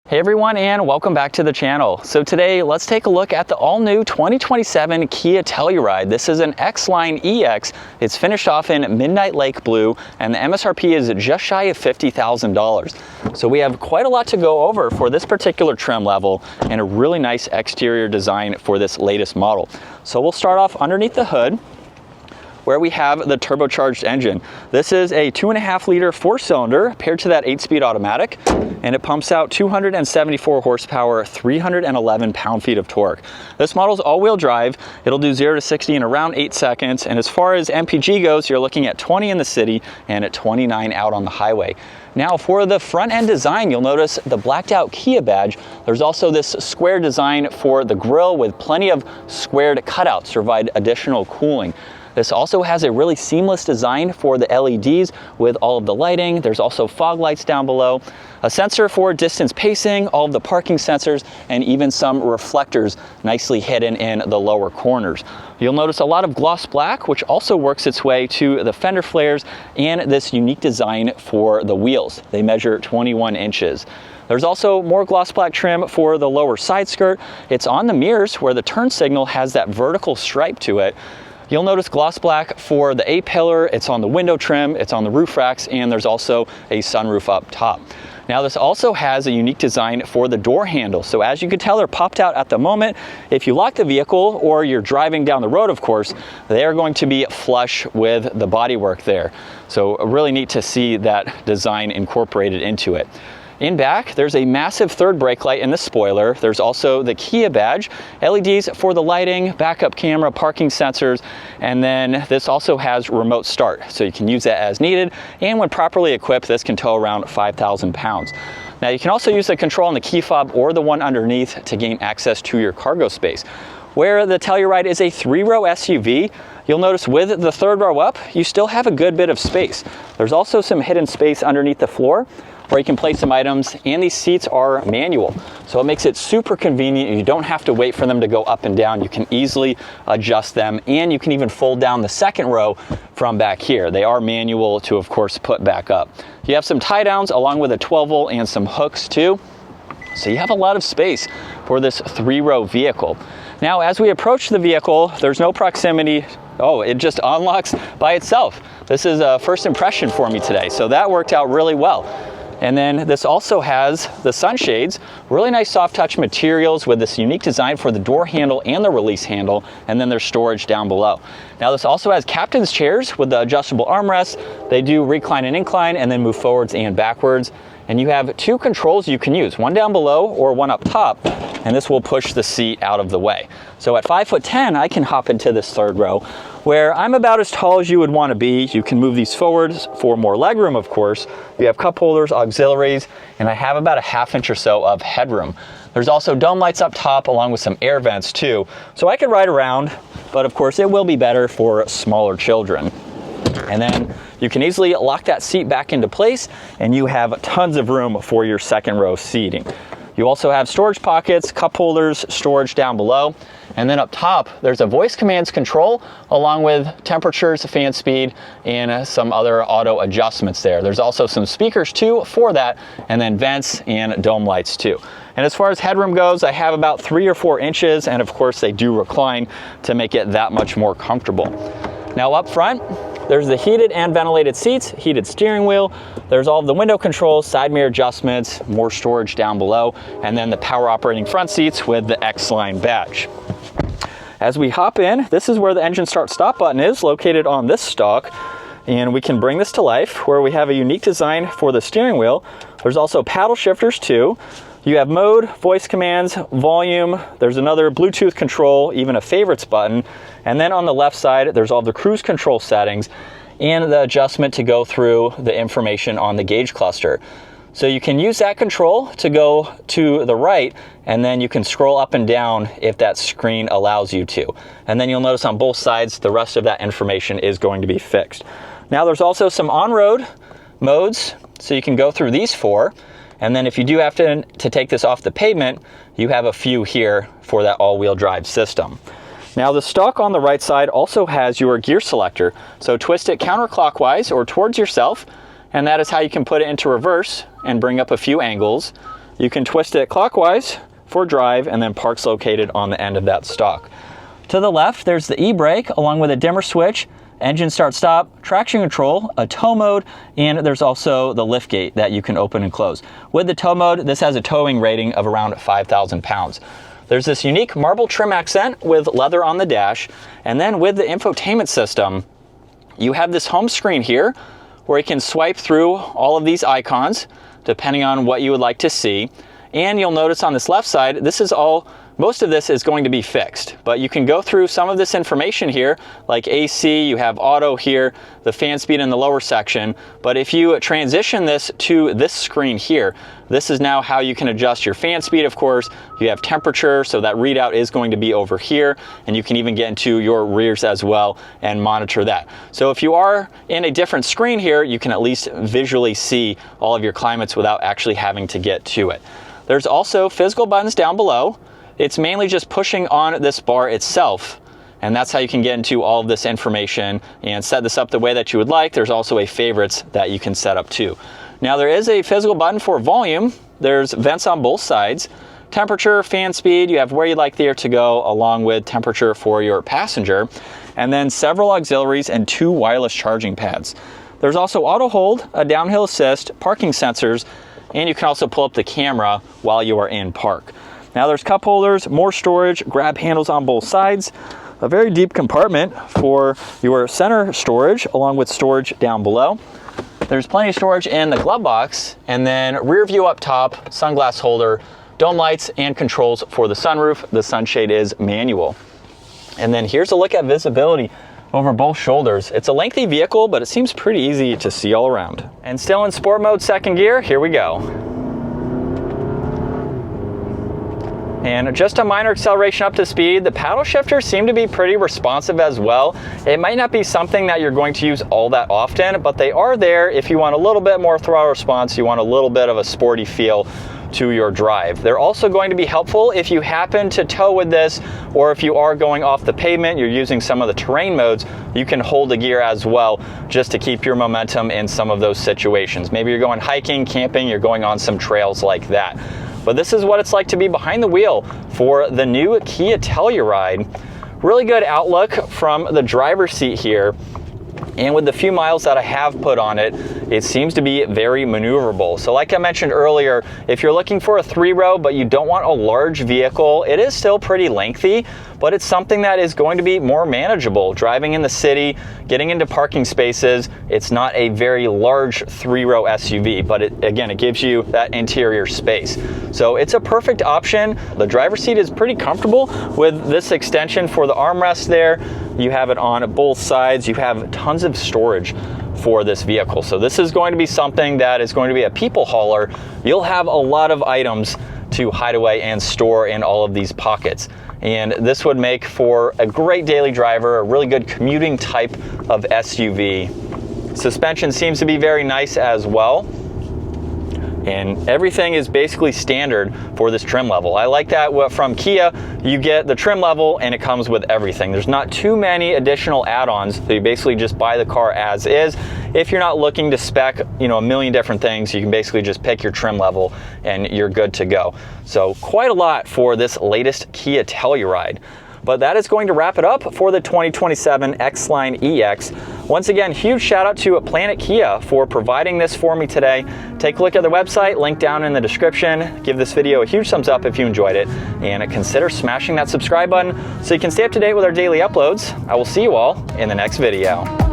Hey everyone, and welcome back to the channel. So today let's take a look at the all-new 2027 Kia Telluride. This is an Xline EX. It's finished off in Midnight Lake Blue and the MSRP is just shy of $50,000. So we have quite a lot to go over for this particular trim level and a really nice exterior design for this latest model. So we'll start off underneath the hood, where we have the turbocharged engine. This is a 2.5-liter 4-cylinder paired to that 8-speed automatic, and it pumps out 274 horsepower, 311 pound-feet of torque. This model is all-wheel drive. It'll do 0 to 60 in around 8 seconds, and as far as MPG goes, you're looking at 20 in the city and at 29 out on the highway. Now for the front end design, you'll notice the blacked out Kia badge. There's also this square design for the grille with plenty of squared cutouts to provide additional cooling. This also has a really seamless design for the LEDs with all of the lighting. There's also fog lights down below, a sensor for distance pacing, all of the parking sensors, and even some reflectors nicely hidden in the lower corners. You'll notice a lot of gloss black, which also works its way to the fender flares and this unique design for the wheels. They measure 21 inches. There's also more gloss black trim for the lower side skirt. It's on the mirrors where the turn signal has that vertical stripe to it. You'll notice gloss black for the A-pillar, it's on the window trim, it's on the roof racks, and there's also a sunroof up top. Now this also has a unique design for the door handle. So as you can tell, they're popped out at the moment. If you lock the vehicle or you're driving down the road, of course, they are going to be flush with the bodywork there. So really neat to see that design incorporated into it. In back, there's a massive third brake light in the spoiler. There's also the Kia badge, LEDs for the lighting, backup camera, parking sensors, and then this also has remote start, so you can use that as needed, and when properly equipped, this can tow around 5,000 pounds. Now you can also use the control on the key fob or the one underneath to gain access to your cargo space. Where the Telluride is a 3-row SUV, you'll notice with the third row up, you still have a good bit of space. There's also some hidden space underneath the floor where you can place some items, and these seats are manual. So it makes it super convenient. You don't have to wait for them to go up and down. You can easily adjust them, and you can even fold down the second row from back here. They are manual to, of course, put back up. You have some tie downs along with a 12-volt and some hooks too. So you have a lot of space for this 3-row vehicle. Now, as we approach the vehicle, there's no proximity. Oh, it just unlocks by itself. This is a first impression for me today, so that worked out really well. And then this also has the sunshades, really nice soft touch materials with this unique design for the door handle and the release handle, and then there's storage down below. Now this also has captain's chairs with the adjustable armrests. They do recline and incline and then move forwards and backwards. And you have 2 controls you can use, one down below or one up top, and this will push the seat out of the way. So at 5'10", I can hop into this third row, where I'm about as tall as you would want to be. You can move these forwards for more legroom, of course. You have cup holders, auxiliaries, and I have about a ½ inch or so of headroom. There's also dome lights up top along with some air vents too. So I could ride around, but of course it will be better for smaller children. And then you can easily lock that seat back into place, and you have tons of room for your second row seating. You also have storage pockets, cup holders, storage down below. And then up top, there's a voice commands control along with temperatures, fan speed, and some other auto adjustments there. There's also some speakers too for that, and then vents and dome lights too. And as far as headroom goes, I have about 3 or 4 inches, and of course they do recline to make it that much more comfortable. Now up front, there's the heated and ventilated seats, heated steering wheel. There's all of the window controls, side mirror adjustments, more storage down below, and then the power operating front seats with the Xline badge. As we hop in, this is where the engine start stop button is, located on this stalk. And we can bring this to life where we have a unique design for the steering wheel. There's also paddle shifters too. You have mode, voice commands, volume, there's another Bluetooth control, even a favorites button. And then on the left side, there's all the cruise control settings and the adjustment to go through the information on the gauge cluster. So you can use that control to go to the right, and then you can scroll up and down if that screen allows you to. And then you'll notice on both sides, the rest of that information is going to be fixed. Now there's also some on-road modes, so you can go through these 4. And then if you do have to take this off the pavement, you have a few here for that all-wheel drive system. Now the stalk on the right side also has your gear selector. So twist it counterclockwise or towards yourself, and that is how you can put it into reverse and bring up a few angles. You can twist it clockwise for drive, and then park's located on the end of that stalk. To the left, there's the e-brake along with a dimmer switch, engine start stop, traction control, a tow mode, and there's also the lift gate that you can open and close. With the tow mode, this has a towing rating of around 5,000 pounds. There's this unique marble trim accent with leather on the dash, and then with the infotainment system, you have this home screen here where you can swipe through all of these icons depending on what you would like to see. And you'll notice on this left side, most of this is going to be fixed, but you can go through some of this information here, like AC, you have auto here, the fan speed in the lower section. But if you transition this to this screen here, this is now how you can adjust your fan speed, of course. You have temperature, so that readout is going to be over here, and you can even get into your rears as well and monitor that. So if you are in a different screen here, you can at least visually see all of your climates without actually having to get to it. There's also physical buttons down below. It's mainly just pushing on this bar itself, and that's how you can get into all of this information and set this up the way that you would like. There's also a favorites that you can set up too. Now there is a physical button for volume. There's vents on both sides. Temperature, fan speed, you have where you'd like the air to go, along with temperature for your passenger, and then several auxiliaries and 2 wireless charging pads. There's also auto hold, a downhill assist, parking sensors, and you can also pull up the camera while you are in park. Now there's cup holders, more storage, grab handles on both sides, a very deep compartment for your center storage, along with storage down below. There's plenty of storage in the glove box, and then rear view up top, sunglass holder, dome lights, and controls for the sunroof. The sunshade is manual. And then here's a look at visibility over both shoulders. It's a lengthy vehicle, but it seems pretty easy to see all around. And still in sport mode, second gear, here we go. And just a minor acceleration up to speed. The paddle shifters seem to be pretty responsive as well. It might not be something that you're going to use all that often, but they are there if you want a little bit more throttle response, you want a little bit of a sporty feel to your drive. They're also going to be helpful if you happen to tow with this, or if you are going off the pavement, you're using some of the terrain modes, you can hold the gear as well just to keep your momentum in some of those situations. Maybe you're going hiking, camping, you're going on some trails like that. But this is what it's like to be behind the wheel for the new Kia Telluride. Really good outlook from the driver's seat here. And with the few miles that I have put on it, it seems to be very maneuverable. So like I mentioned earlier, if you're looking for a 3-row but you don't want a large vehicle, it is still pretty lengthy, but it's something that is going to be more manageable. Driving in the city, getting into parking spaces, it's not a very large 3-row SUV, but it gives you that interior space. So it's a perfect option. The driver's seat is pretty comfortable with this extension for the armrest there. You have it on both sides. You have tons of storage for this vehicle. So this is going to be something that is going to be a people hauler. You'll have a lot of items to hide away and store in all of these pockets. And this would make for a great daily driver, a really good commuting type of SUV. Suspension seems to be very nice as well. And everything is basically standard for this trim level. I like that from Kia, you get the trim level and it comes with everything. There's not too many additional add-ons, so you basically just buy the car as is. If you're not looking to spec, a million different things, you can basically just pick your trim level and you're good to go. So quite a lot for this latest Kia Telluride. But that is going to wrap it up for the 2027 Xline EX. Once again, huge shout out to Planet Kia for providing this for me today. Take a look at their website, link down in the description. Give this video a huge thumbs up if you enjoyed it, and consider smashing that subscribe button so you can stay up to date with our daily uploads. I will see you all in the next video.